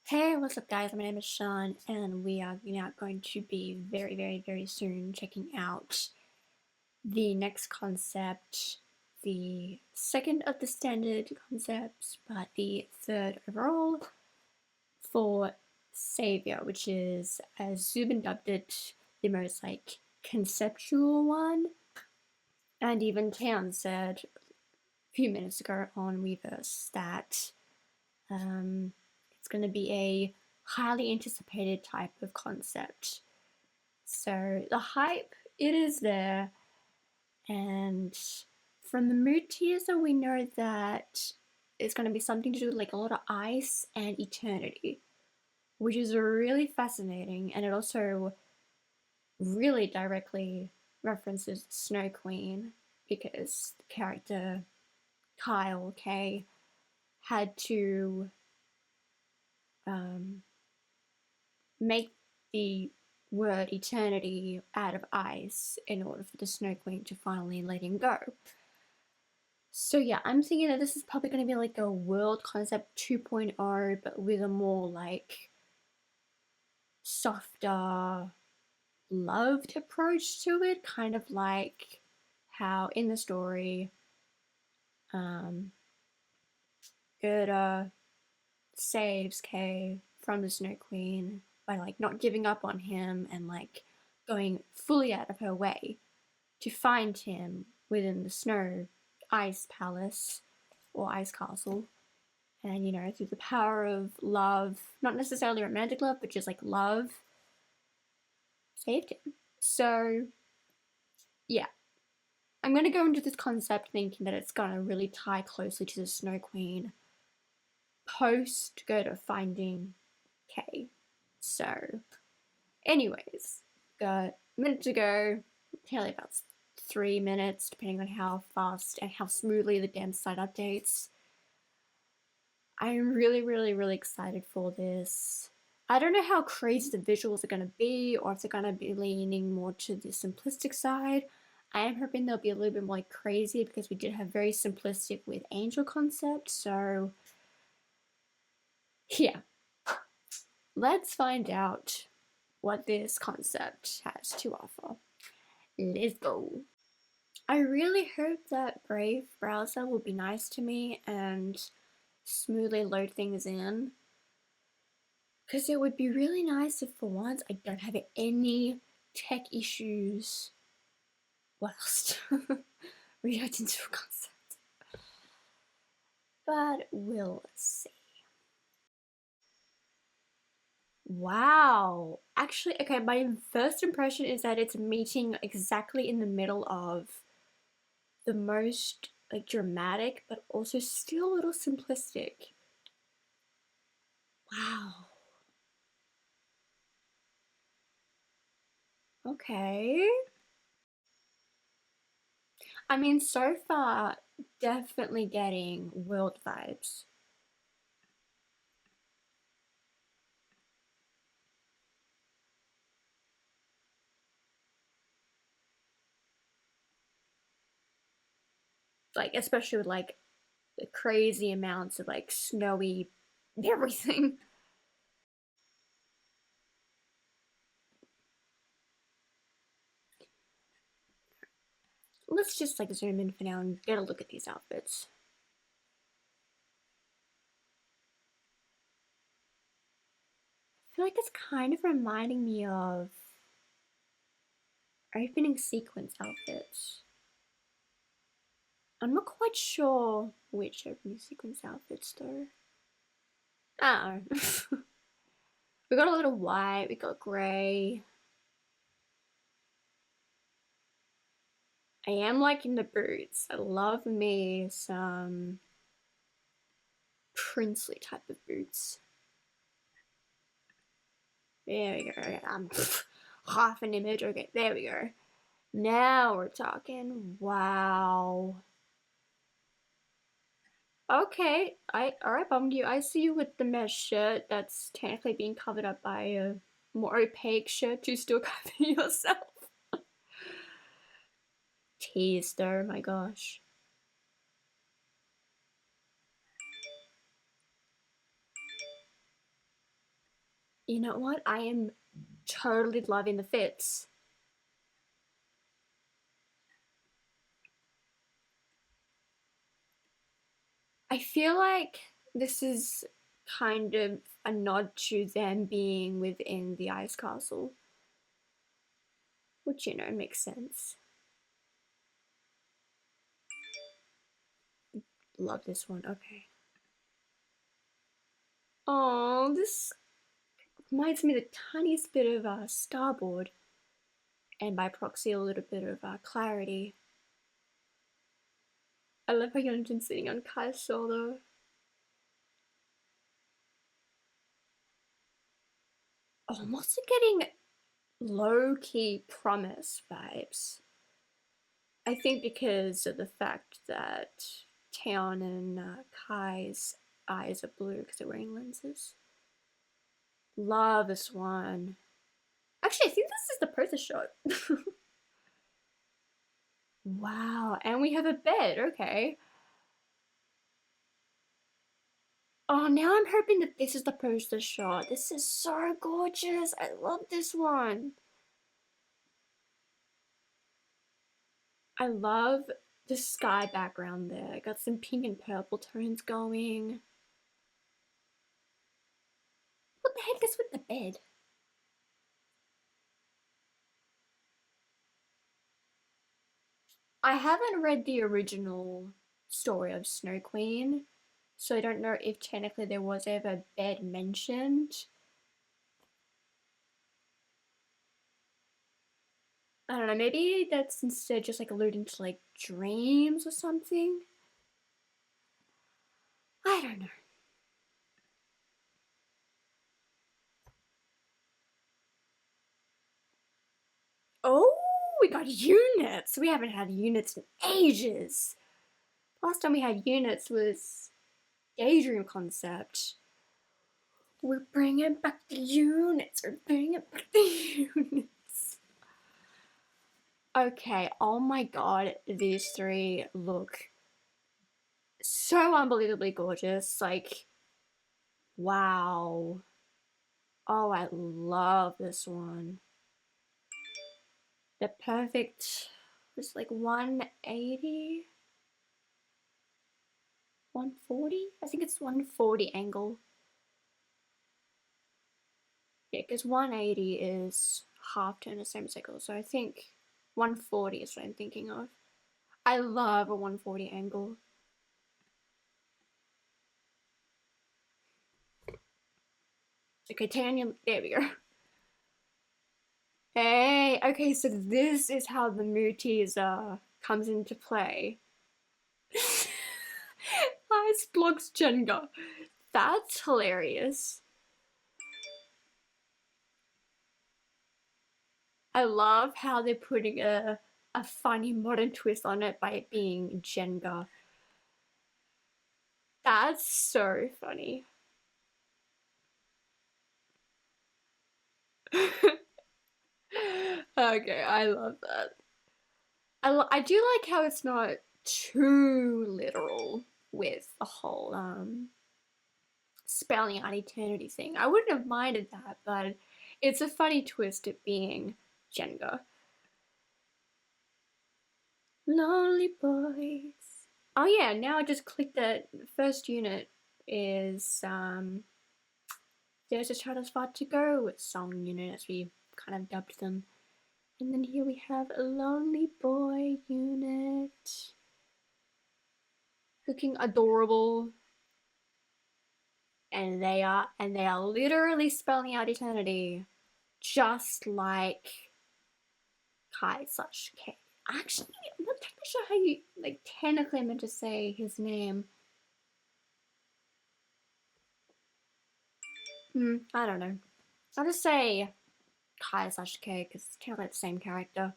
Hey, what's up guys? My name is Sean and we are now going to be very soon checking out the next concept, the second of the standard concepts, but the third overall for Savior, which is, as Zubin dubbed it, the most conceptual one. And even Tan said a few minutes ago on Weverse that it's going to be a highly anticipated type of concept. So the hype, it is there, and from the mood teaser we know that it's going to be something to do with a lot of ice and eternity, which is really fascinating, and it also really directly references Snow Queen because the character Kyle K had to make the word eternity out of ice in order for the Snow Queen to finally let him go. So yeah, I'm thinking that this is probably going to be like a world concept 2.0, but with a more softer, loved approach to it, kind of like how in the story Gerda saves Kay from the Snow Queen by not giving up on him and going fully out of her way to find him within the snow ice palace or ice castle, and through the power of love, not necessarily romantic love, but just love, saved him. So yeah, I'm gonna go into this concept thinking that it's gonna really tie closely to the Snow Queen post go to finding Kay. So anyways, got a minute to go, probably about 3 minutes, depending on how fast and how smoothly the damn site updates. I'm really excited for this. I don't know how crazy the visuals are going to be, or if they're going to be leaning more to the simplistic side. I am hoping they'll be a little bit more crazy because we did have very simplistic with Angel concept, so yeah. Let's find out what this concept has to offer. Let's go. I really hope that Brave browser will be nice to me and smoothly load things in, because it would be really nice if for once I don't have any tech issues whilst reacting to a concept. But we'll see. Wow. Actually, okay, my first impression is that it's meeting exactly in the middle of the most dramatic, but also still a little simplistic. Wow. Okay. I mean, so far, definitely getting world vibes. Especially with the crazy amounts of snowy everything. Let's just zoom in for now and get a look at these outfits. I feel like it's kind of reminding me of opening sequence outfits. I'm not quite sure which opening sequence outfits though. I don't know. We got a little white, we got grey. I am liking the boots. I love me some princely type of boots. There we go. I'm half an image. Okay, there we go. Now we're talking. Wow. Okay, alright, Bumdu. I see you with the mesh shirt that's technically being covered up by a more opaque shirt to still cover yourself. Tease though, my gosh. You know what? I am totally loving the fits. I feel like this is kind of a nod to them being within the ice castle, which, you know, makes sense. Love this one. Okay. Oh, this reminds me the tiniest bit of Starboard, and by proxy a little bit of Clarity. I love how Yeonjun's sitting on Kai's shoulder. Oh, I'm also getting low-key Promise vibes. I think because of the fact that Taeyeon and Kai's eyes are blue because they're wearing lenses. Love this one. Actually, I think this is the poster shot. Wow, and we have a bed. Okay. Oh, now I'm hoping that this is the poster shot. This is so gorgeous. I love this one. I love the sky background there. Got some pink and purple tones going. What the heck is with the bed? I haven't read the original story of Snow Queen, so I don't know if technically there was ever a bed mentioned. I don't know, maybe that's instead just like alluding to like dreams or something. I don't know. Oh, we got units. We haven't had units in ages. Last time we had units was Daydream Concept. We're bringing back the units. We're bringing back the units. Okay, oh my god, these three look so unbelievably gorgeous. Like, wow. Oh, I love this one. The perfect, it's like 180, 140? I think it's 140 angle. Yeah, because 180 is half turn of semicircle, so I think 140 is what I'm thinking of. I love a 140 angle. Okay, Tanya, there we go. Hey, okay, so this is how the mood teaser comes into play. Ice blocks Jenga. That's hilarious. I love how they're putting a funny modern twist on it by it being Jenga. That's so funny. Okay, I love that. I do like how it's not too literal with the whole spelling out eternity thing. I wouldn't have minded that, but it's a funny twist it being Jenga. Lonely boys. Oh yeah, now I just clicked that first unit is There's a Child's Far to Go song unit as we kind of dubbed them. And then here we have a Lonely Boy unit. Looking adorable. And they are literally spelling out eternity. Just like Kai/K. Actually, I'm not technically sure how you like technically meant to say his name. I don't know. I'll just say Kai/K because it's kind of like the same character.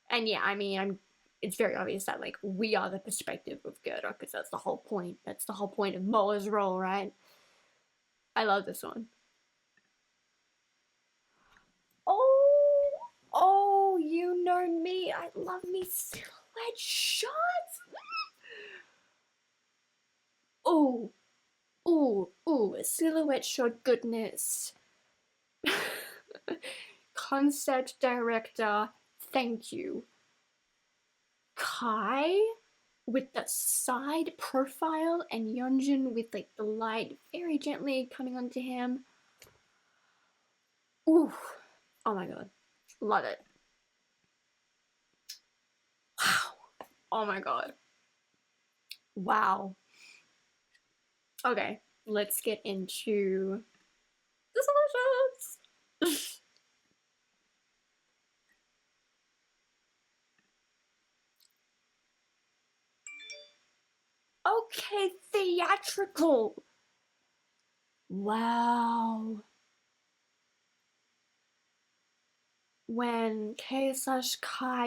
And yeah, I mean, it's very obvious that like we are the perspective of Gerda because that's the whole point. That's the whole point of Moa's role, right? I love this one. Oh, oh, you know me. I love me silhouette shots. Oh, Ooh, silhouette shot goodness. Concept director, thank you. Kai with the side profile and Yeonjun with like the light very gently coming onto him. Ooh, oh my god, love it. Wow, oh my god, wow. Okay, let's get into the solutions. Okay, theatrical. Wow. When Kai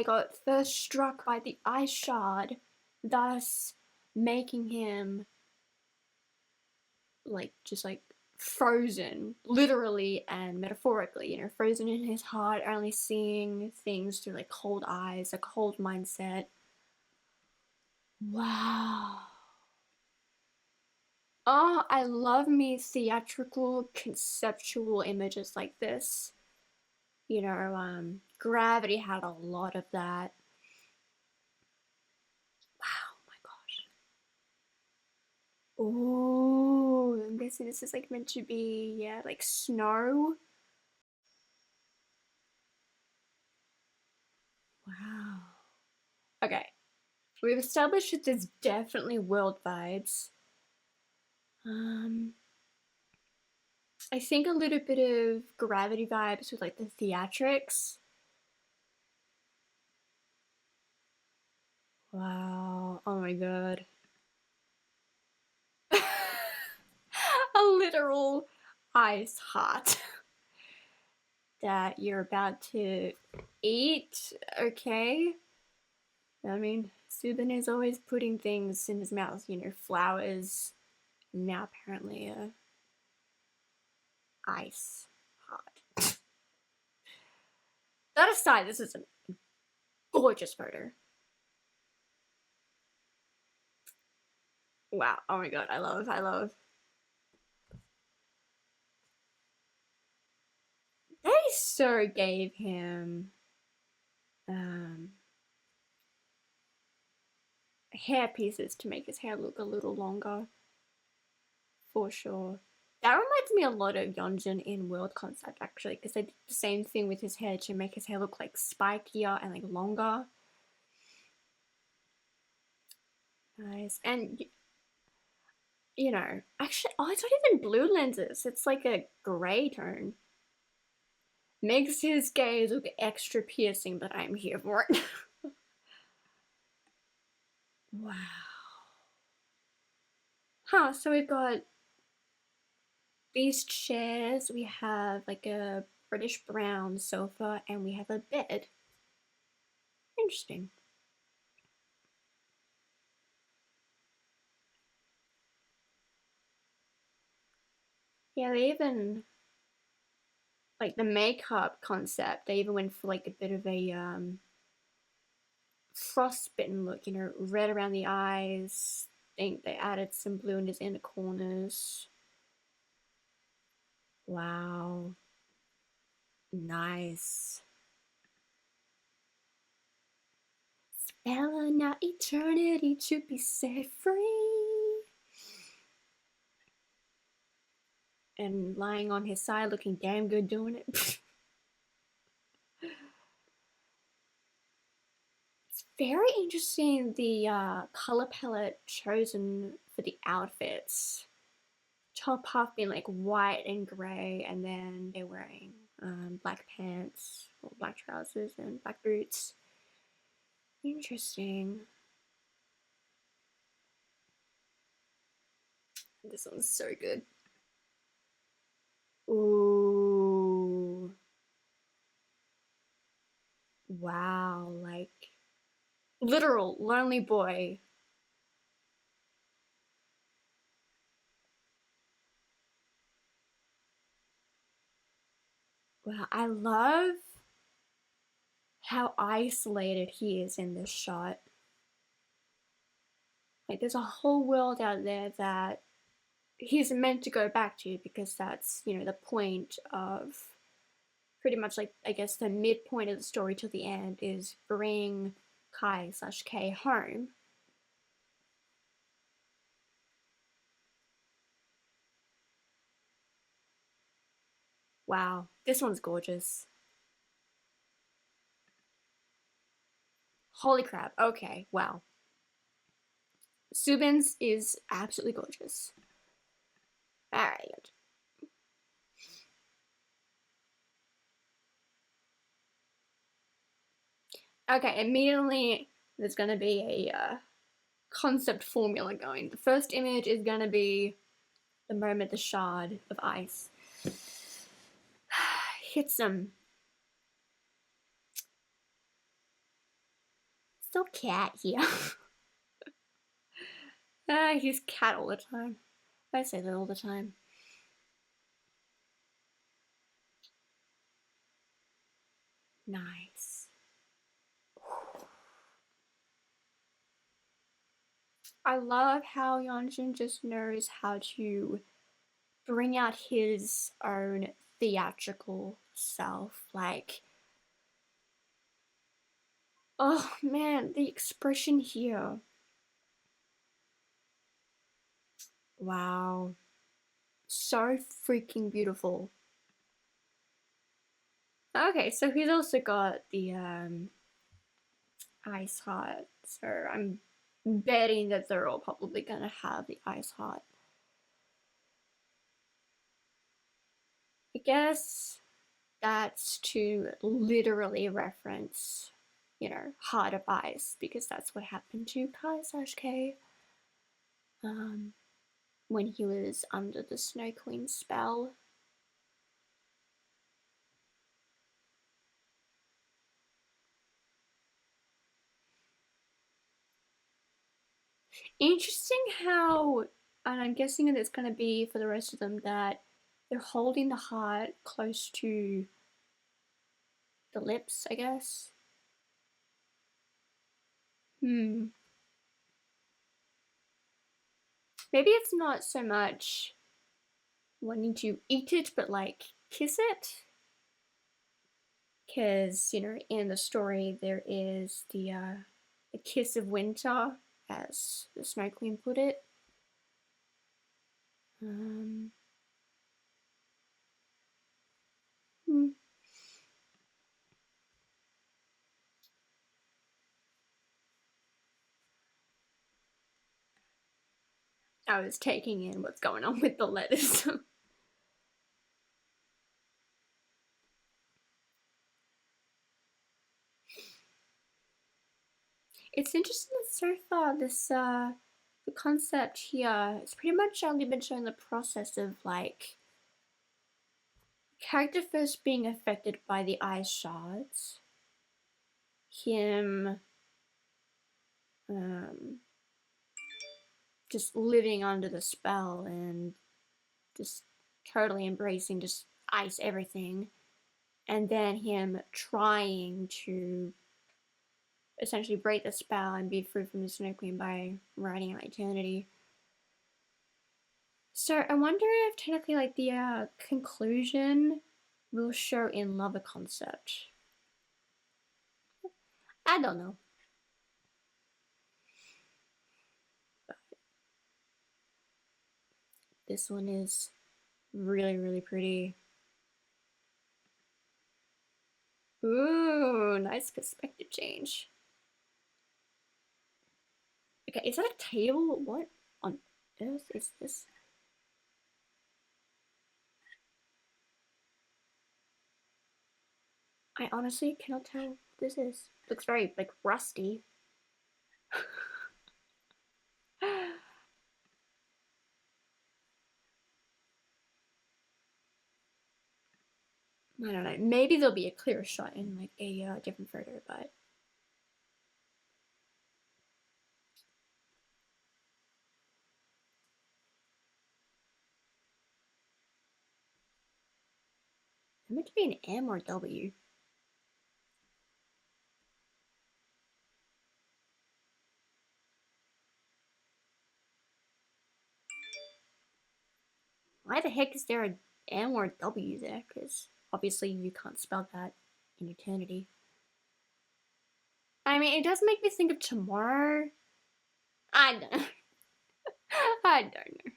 got first struck by the ice shard, thus making him like just like frozen, literally and metaphorically, you know, frozen in his heart, only seeing things through like cold eyes, a cold mindset. Wow. Oh, I love me theatrical, conceptual images like this. You know, Gravity had a lot of that. Wow, my gosh. Oh, I'm guessing this is like meant to be, yeah, like snow. Wow. Okay, we've established that there's definitely world vibes. Um, I think a little bit of Gravity vibes with like the theatrics. Wow, oh my god. A literal ice heart that you're about to eat, okay? I mean, Subin is always putting things in his mouth, you know, flowers, and now apparently ice hot. That aside, this is a gorgeous photo. Wow, oh my god, I love. They so gave him hair pieces to make his hair look a little longer, for sure. That reminds me a lot of Yeonjun in World Concept actually, because they did the same thing with his hair to make his hair look like spikier and like longer. Nice. And you know, actually, oh, it's not even blue lenses. It's like a gray tone. Makes his gaze look extra piercing, but I'm here for it. Wow. Huh, so we've got these chairs, we have like a British brown sofa, and we have a bed. Interesting. Yeah, they even like the makeup concept, they even went for like a bit of a frostbitten look, you know, red around the eyes. I think they added some blue in his inner corners. Wow. Nice. Spelling out eternity to be set free. And lying on his side looking damn good doing it. It's very interesting the color palette chosen for the outfits. Top half being like white and grey, and then they're wearing black pants or black trousers and black boots. Interesting. This one's so good. Ooh. Wow, like literal lonely boy. Wow, I love how isolated he is in this shot. Like there's a whole world out there that he's meant to go back to, because that's, you know, the point of pretty much, like, I guess the midpoint of the story till the end is bring Kai/K home. Wow, this one's gorgeous. Holy crap. Okay, wow. Subin's is absolutely gorgeous. Alright. Okay, immediately there's gonna be a concept formula going. The first image is gonna be the moment the shard of ice hits him. Still cat here. He's cat all the time. I say that all the time. Nice. I love how Yeonjun just knows how to bring out his own theatrical self. Like, oh man, the expression here. Wow. So freaking beautiful. Okay, so he's also got the ice heart. So I'm betting that they're all probably gonna have the ice heart. I guess that's to literally reference, you know, Heart of Ice, because that's what happened to Kai/K um, when he was under the Snow Queen spell. Interesting how, and I'm guessing that it's going to be for the rest of them, that they're holding the heart close to the lips, I guess. Hmm. Maybe it's not so much wanting to eat it, but like kiss it. Because, you know, in the story there is the kiss of winter, as the Snow Queen put it. Um, hmm. I was taking in what's going on with the letters. It's interesting that so far this the concept here it's pretty much only been showing the process of like character first being affected by the ice shards, him um, just living under the spell and just totally embracing just ice everything, and then him trying to essentially break the spell and be free from the Snow Queen by riding out eternity. So I wonder if technically like the conclusion will show in love a concept. I don't know. But this one is really, really pretty. Ooh, nice perspective change. Okay, is that a table? What on earth is this? I honestly cannot tell what this is. Looks very like rusty. I don't know. Maybe there'll be a clearer shot in like a different photo, but it's meant to be an M or W. Why the heck is there a M or a W there? Because obviously you can't spell that in eternity. I mean, it does make me think of tomorrow. I don't know. I don't know.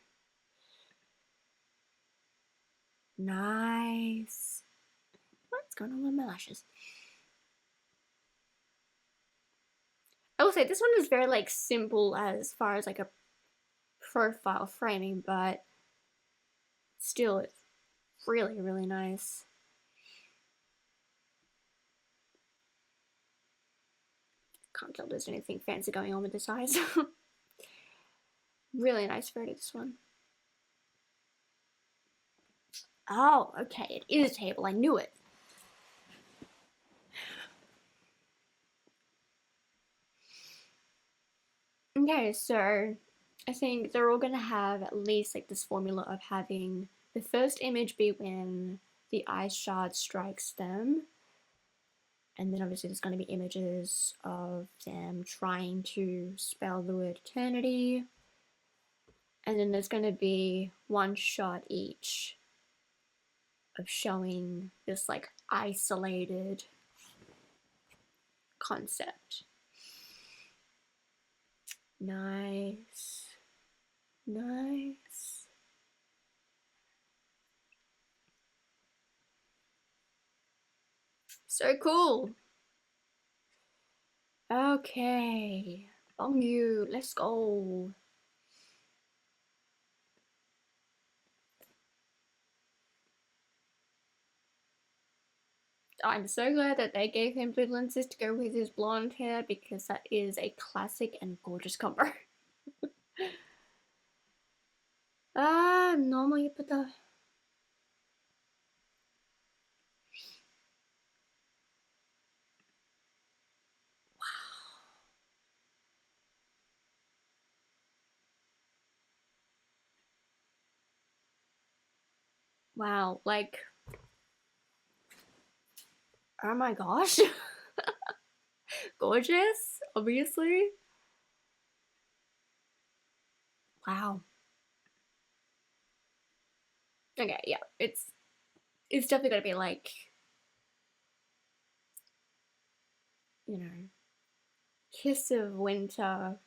Nice. What's going on with my lashes? I will say this one is very like simple as far as like a profile framing, but still it's really, really nice. Can't tell there's anything fancy going on with this eyes. Really nice photo, this one. Oh, okay, it is a table. I knew it. Okay, so I think they're all gonna have at least like this formula of having the first image be when the ice shard strikes them, and then obviously there's going to be images of them trying to spell the word eternity, and then there's going to be one shot each of showing this like isolated concept. Nice. Nice. So cool. Okay. On you. Let's go. I'm so glad that they gave him blue lenses to go with his blonde hair, because that is a classic and gorgeous combo. Normally you put the... Wow, like... Oh my gosh. Gorgeous, obviously. Wow. Okay, yeah, it's definitely gonna be like, you know, kiss of winter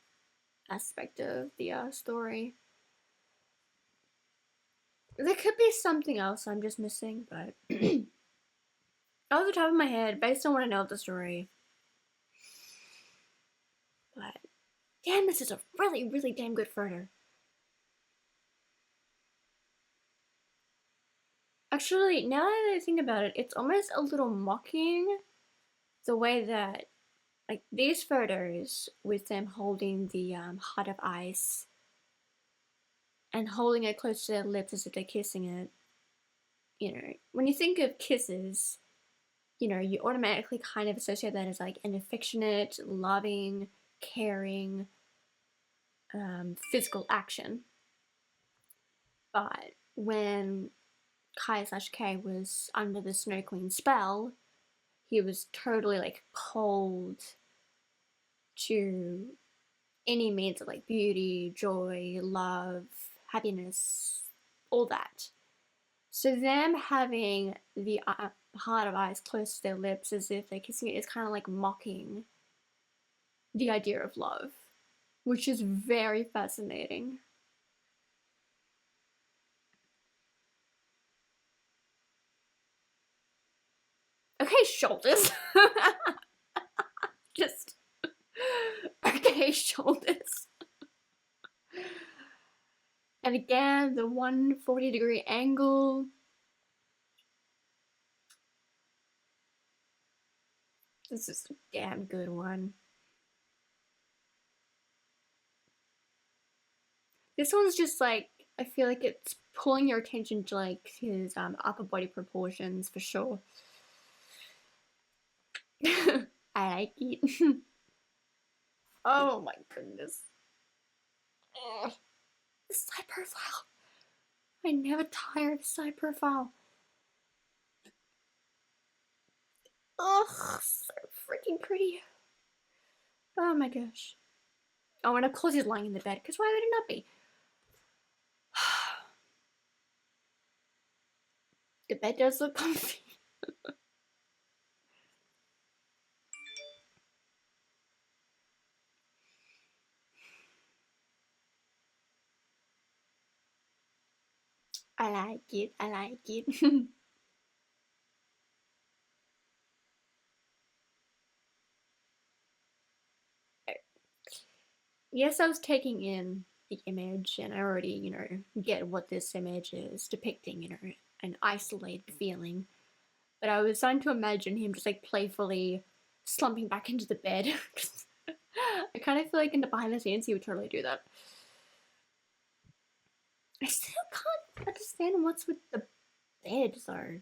aspect of the story. There could be something else I'm just missing, but off the top of my head, based on what I know of the story, but damn, this is a really, really damn good photo. Actually, now that I think about it, it's almost a little mocking the way that, like, these photos with them holding the heart of ice and holding it close to their lips as if they're kissing it. You know, when you think of kisses, you know, you automatically kind of associate that as like an affectionate, loving, caring, physical action. But when Kai/K was under the Snow Queen spell, he was totally like cold to any means of like beauty, joy, love, happiness, all that. So them having the heart of ice close to their lips as if they're kissing it is kind of like mocking the idea of love, which is very fascinating. Okay, shoulders. Just okay, shoulders. And again, the 140-degree angle. This is a damn good one. This one's just like, I feel like it's pulling your attention to like his upper body proportions for sure. I like it. Oh my goodness. Ugh. The side profile. I never tire of the side profile. Ugh, so freaking pretty. Oh my gosh. Oh, and of course he's lying in the bed, because why would it not be? The bed does look comfy. I like it. I like it. Yes, I was taking in the image, and I already, get what this image is depicting, an isolated feeling. But I was starting to imagine him just like playfully slumping back into the bed. I kind of feel like in the behind the scenes he would totally do that. I still can't understand what's with the bed though.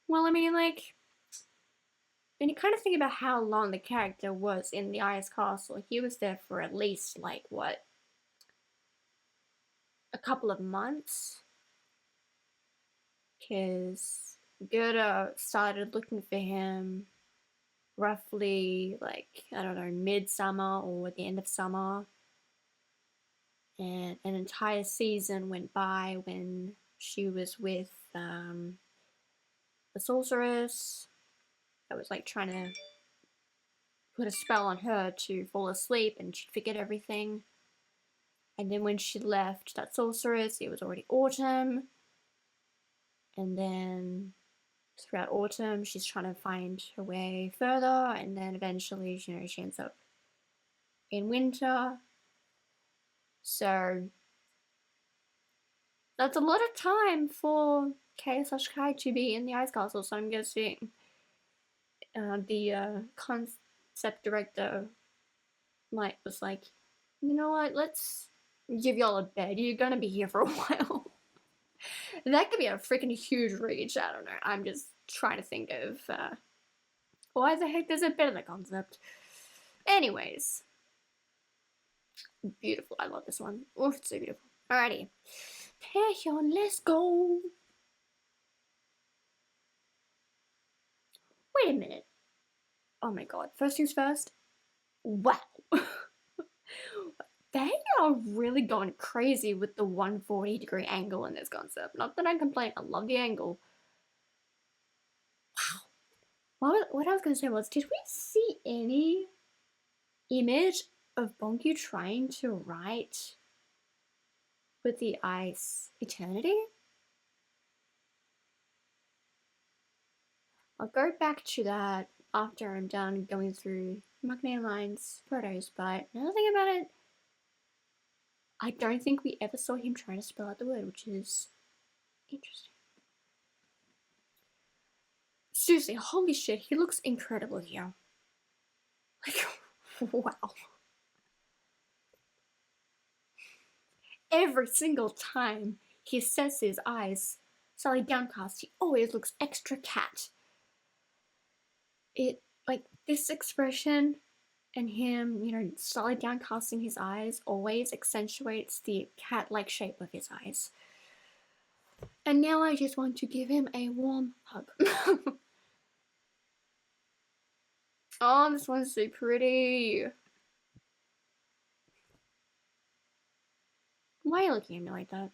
Well, I mean, like, when you kind of think about how long the character was in the Ice Castle, he was there for at least, like, what, a couple of months? Because Gerda started looking for him roughly, like, I don't know, midsummer or at the end of summer. And an entire season went by when she was with the sorceress that was like trying to put a spell on her to fall asleep and she'd forget everything. And then when she left that sorceress, it was already autumn. And then throughout autumn, she's trying to find her way further. And then eventually, she ends up in winter. So that's a lot of time for Kei/Kai to be in the Ice Castle. So I'm guessing the concept director was like, you know what, let's give y'all a bed. You're gonna be here for a while. That could be a freaking huge reach. I don't know. I'm just trying to think of why the heck there's a bed in the concept. Anyways, beautiful. I love this one. Oh, it's so beautiful. Alrighty. Taehyun, let's go. Wait a minute. Oh my god. First things first. Wow. They are really going crazy with the 140-degree angle in this concept. Not that I complain, I love the angle. Wow. What I was going to say was, did we see any image of Bonku trying to write with the ice eternity? I'll go back to that after I'm done going through Magnet Line's photos, but another thing about it, I don't think we ever saw him trying to spell out the word, which is interesting. Seriously, holy shit, he looks incredible here. Like, wow. Every single time he sets his eyes slightly downcast, he always looks extra cat. It, like, this expression and him, slightly downcasting his eyes always accentuates the cat-like shape of his eyes. And now I just want to give him a warm hug. Oh, this one's so pretty. Why are you looking at me like that?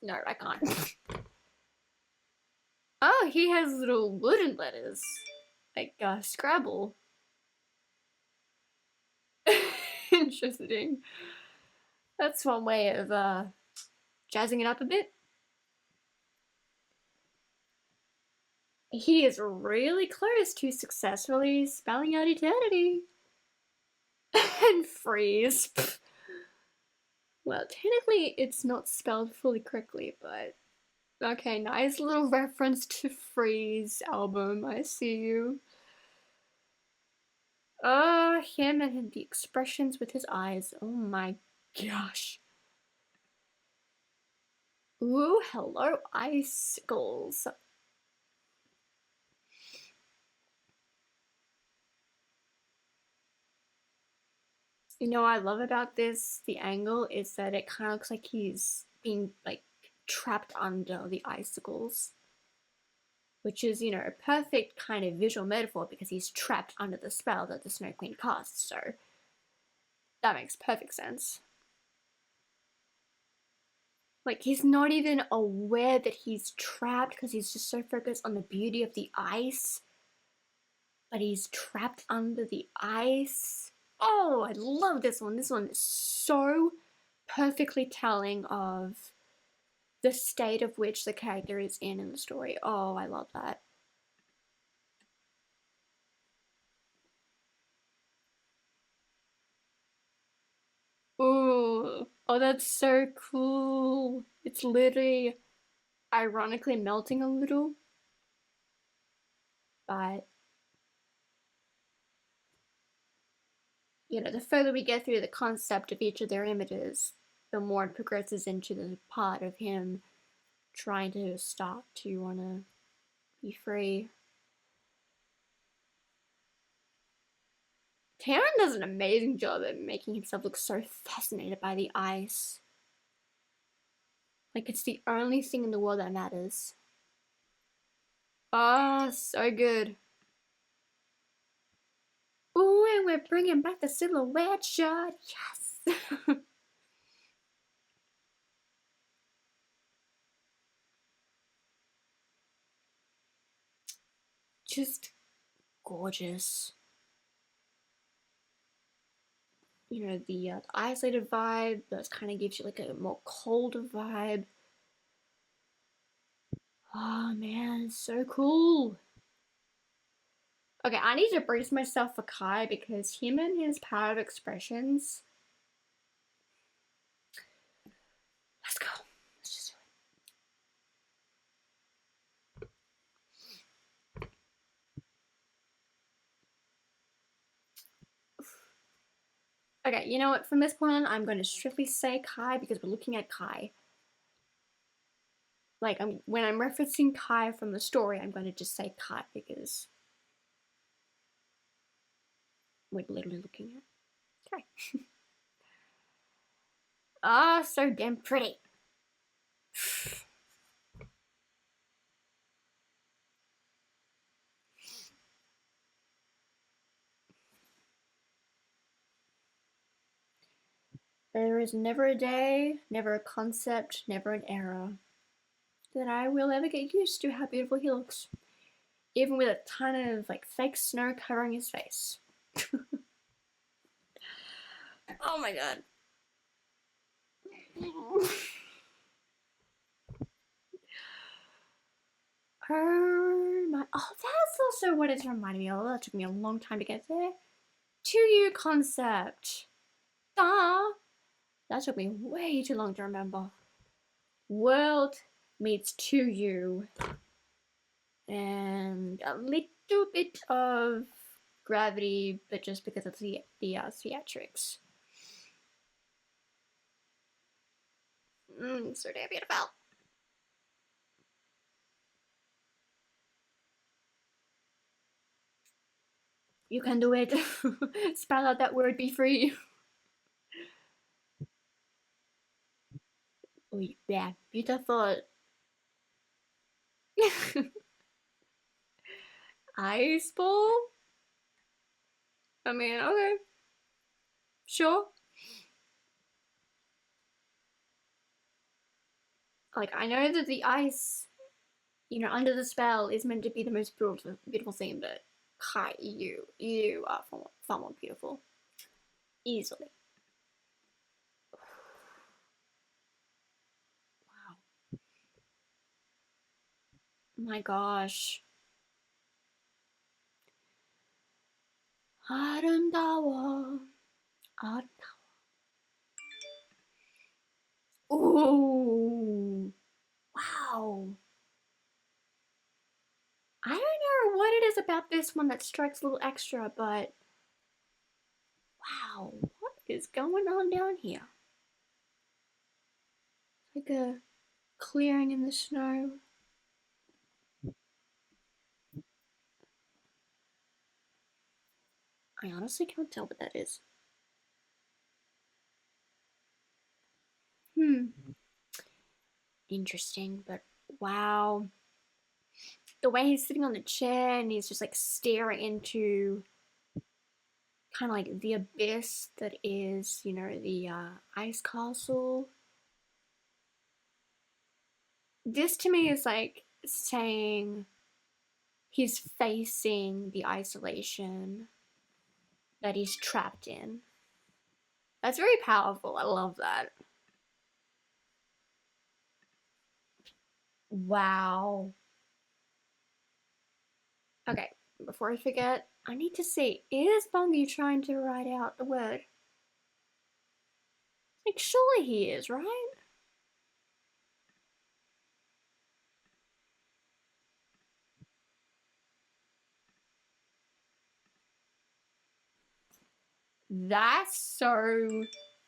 No, I can't. Oh, he has little wooden letters. Like, Scrabble. Interesting. That's one way of, jazzing it up a bit. He is really close to successfully spelling out eternity. And freeze. Well, technically it's not spelled fully correctly, but okay, nice little reference to Freeze album. I see you. Him and the expressions with his eyes. Oh my gosh. Ooh, hello, icicles. You know what I love about this, the angle, is that it kind of looks like he's being, like, trapped under the icicles. which is, you know, a perfect kind of visual metaphor because he's trapped under the spell that the Snow Queen casts, so that makes perfect sense. Like, he's not even aware that he's trapped because he's just so focused on the beauty of the ice, but he's trapped under the ice. Oh, I love this one. This one is so perfectly telling of the state of which the character is in the story. Oh, I love that. Ooh, oh, that's so cool. It's literally ironically melting a little, but you know, the further we get through the concept of each of their images, the more it progresses into the part of him trying to start to want to be free. Taran does an amazing job at making himself look so fascinated by the ice. Like it's the only thing in the world that matters. Ah, oh, so good. Ooh, and we're bringing back the silhouette shot. Yes. Just gorgeous. You know, the isolated vibe that kind of gives you like a more colder vibe. Oh man, so cool. Okay, I need to brace myself for Kai because him and his power of expressions. Let's go. Let's just do it. Okay, you know what? From this point on, I'm going to strictly say Kai because we're looking at Kai. Like, when I'm referencing Kai from the story, I'm going to just say Kai because we're literally looking at. Okay. Ah, oh, so damn pretty. There is never a day, never a concept, never an era that I will ever get used to how beautiful he looks. Even with a ton of like fake snow covering his face. Oh my god. Oh my. Oh, that's also what it's reminding me of. That took me a long time to get there. 2U concept. Ah, that took me way too long to remember. World meets 2U. And a little bit of gravity, but just because of the theatrics. So damn beautiful. You can do it. Spell out that word, be free. Oh, yeah, beautiful. Ice ball? I mean, okay. Sure. Like, I know that the ice, you know, under the spell is meant to be the most beautiful thing, but Kai, you are far more beautiful. Easily. Wow. My gosh. 아름다워. 아름다워. Ooh. Wow. I don't know what it is about this one that strikes a little extra, but wow, what is going on down here? Like a clearing in the snow. I honestly can't tell what that is. Hmm. Interesting, but wow. the way he's sitting on the chair and he's just like staring into kind of like the abyss that is, you know, the ice castle. This to me is like saying he's facing the isolation that he's trapped in. That's very powerful. I love that. Wow. Okay, before I forget, I need to see, is Bungie trying to write out the word? Like, surely he is, right? That's so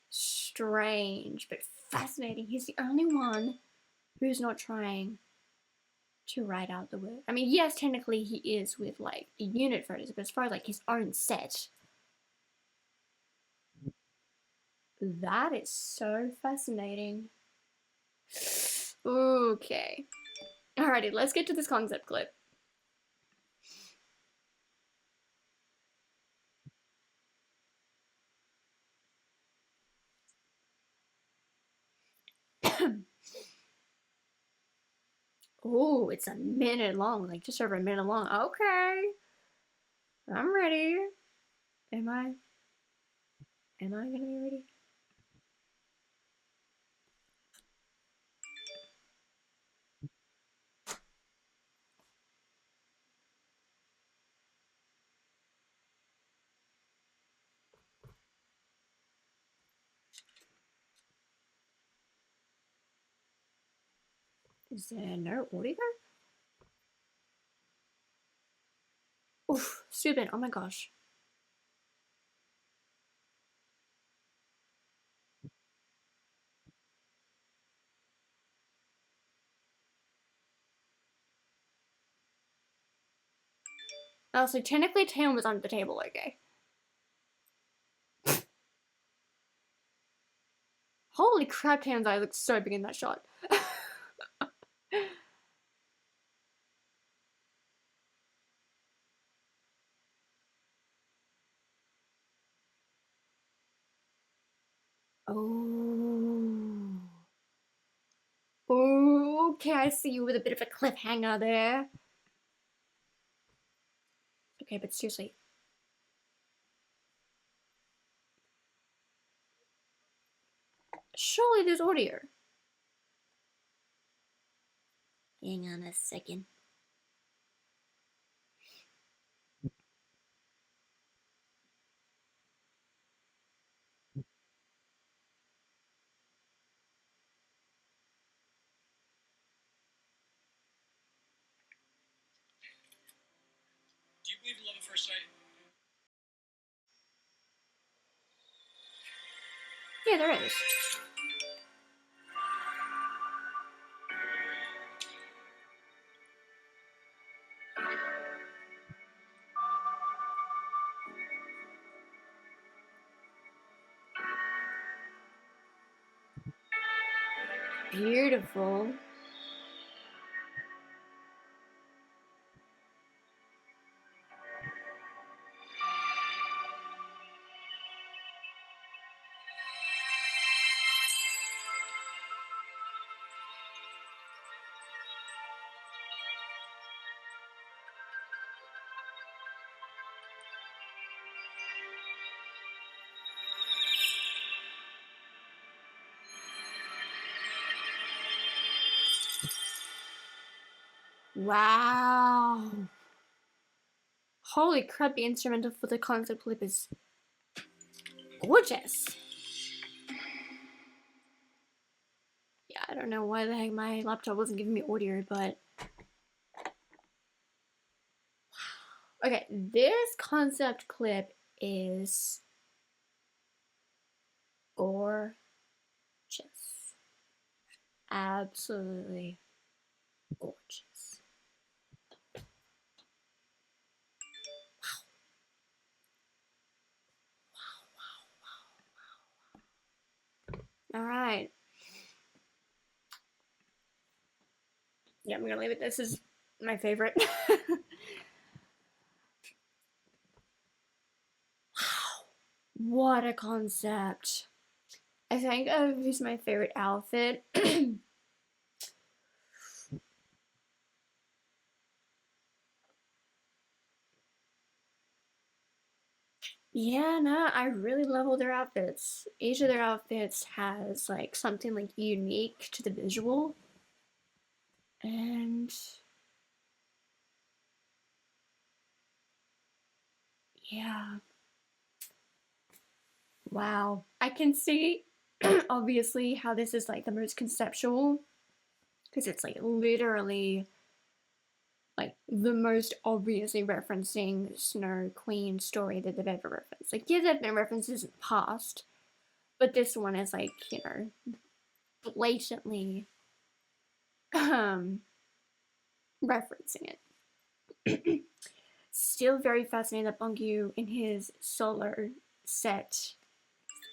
strange, but fascinating. He's the only one who's not trying to write out the word. I mean, yes, technically he is with like the unit photos, but as far as like his own set, that is so fascinating. Okay. Alrighty, let's get to this concept clip. Oh, it's a minute long, like just over a minute long. Okay. I'm ready. Am I? Am I gonna be ready? Is there no audio? Oof, stupid. Oh my gosh. Oh, so technically Tam was under the table, okay. Holy crap, Tam's eye looks so big in that shot. Oh. Okay, I see you with a bit of a cliffhanger there. Okay, but seriously. Surely there's audio. Hang on a second. Do you believe in love at first sight? Yeah, there is. Beautiful. Wow. Holy crap, the instrumental for the concept clip is gorgeous. Yeah, I don't know why the heck my laptop wasn't giving me audio, but okay, this concept clip is gorgeous. Absolutely gorgeous. All right. Yeah, I'm gonna leave it. This is my favorite. Wow, what a concept. I think who's my favorite outfit. Yeah, no, I really love all their outfits. Each of their outfits has like something like unique to the visual. And yeah, wow. I can see obviously how this is like the most conceptual because it's like literally like the most obviously referencing Snow Queen story that they've ever referenced. Like, yeah, they've been references in the past, but this one is like, you know, blatantly referencing it. Still very fascinating that Bongyu in his solo set,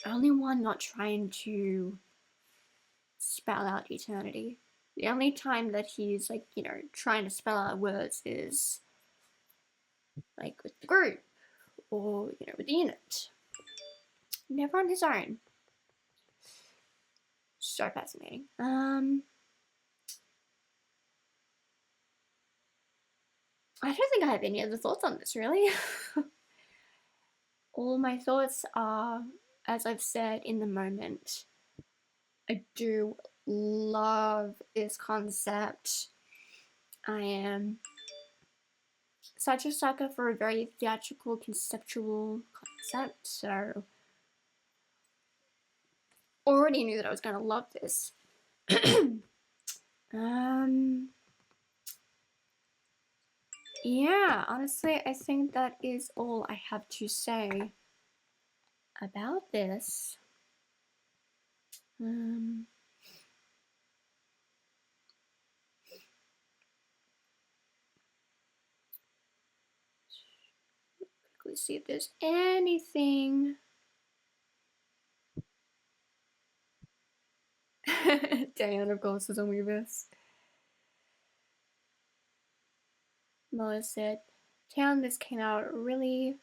only one not trying to spell out eternity. The only time that he's like, you know, trying to spell out words is like with the group or, you know, with the unit. Never on his own. So fascinating. I don't think I have any other thoughts on this really. All my thoughts are, as I've said, in the moment. I do love this concept. I am such a sucker for a very theatrical, conceptual concept, so already knew that I was going to love this. Yeah, honestly, I think that is all I have to say about this. Quickly see if there's anything. Diane, of course, is on Weavers. Moa said, Town, this came out really.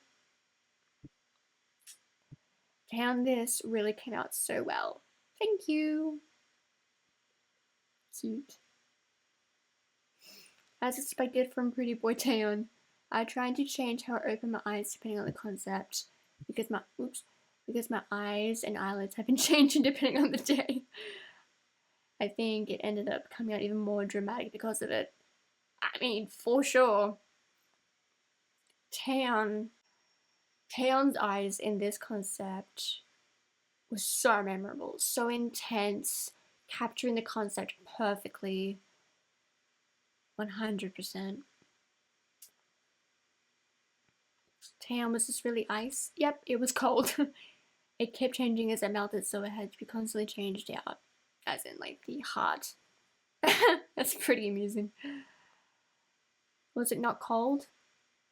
Town, this really came out so well. Thank you. Cute. As expected from Pretty Boy Taeyeon, I tried to change how I open my eyes depending on the concept because my eyes and eyelids have been changing depending on the day. I think it ended up coming out even more dramatic because of it. I mean, for sure. Taeyeon's eyes in this concept was so memorable, so intense, capturing the concept perfectly. 100%. Taeyeon was just really ice. Yep, it was cold. It kept changing as it melted, so it had to be constantly changed out, as in like the heart. That's pretty amusing. Was it not cold?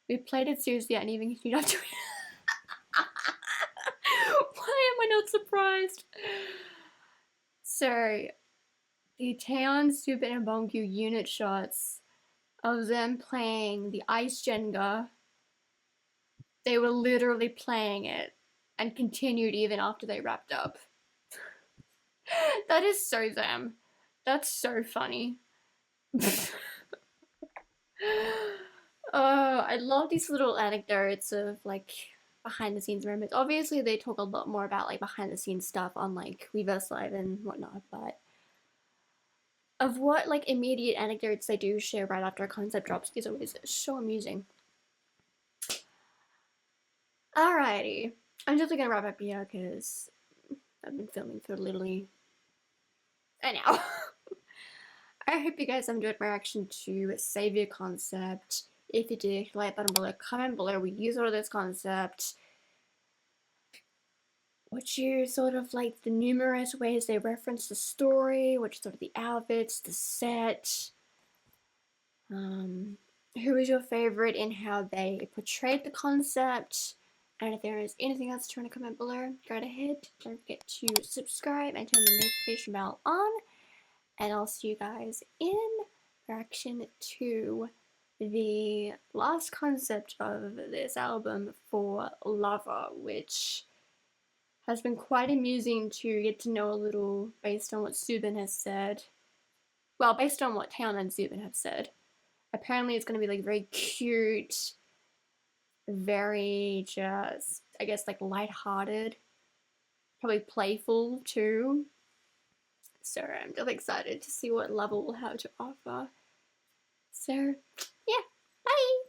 We played it seriously and even queued up to it. Why am I not surprised? So, the Taeyeon, Subin, and Bongyu unit shots of them playing the ice Jenga, they were literally playing it and continued even after they wrapped up. That is so them. That's so funny. I love these little anecdotes of like behind the scenes moments. Obviously, they talk a lot more about like behind the scenes stuff on like Weverse Live and whatnot, but of what like immediate anecdotes they do share right after a concept drops is always so amusing. Alrighty, I'm just gonna wrap up here because I've been filming for literally an hour. I hope you guys enjoyed my reaction to Savior Concept. If you did, hit the like button below, comment below. We use all of this concept. What you sort of like the numerous ways they reference the story, which sort of the outfits, the set. Who was your favorite in how they portrayed the concept? And if there is anything else you want to comment below, go ahead. Don't forget to subscribe and turn the notification bell on. And I'll see you guys in reaction to the last concept of this album for Lover, which has been quite amusing to get to know a little based on what Subin has said. Well, based on what Taeyeon and Subin have said. Apparently it's going to be like very cute, very just, I guess, like lighthearted, probably playful too. So I'm just excited to see what Lover will have to offer. So, yeah, bye!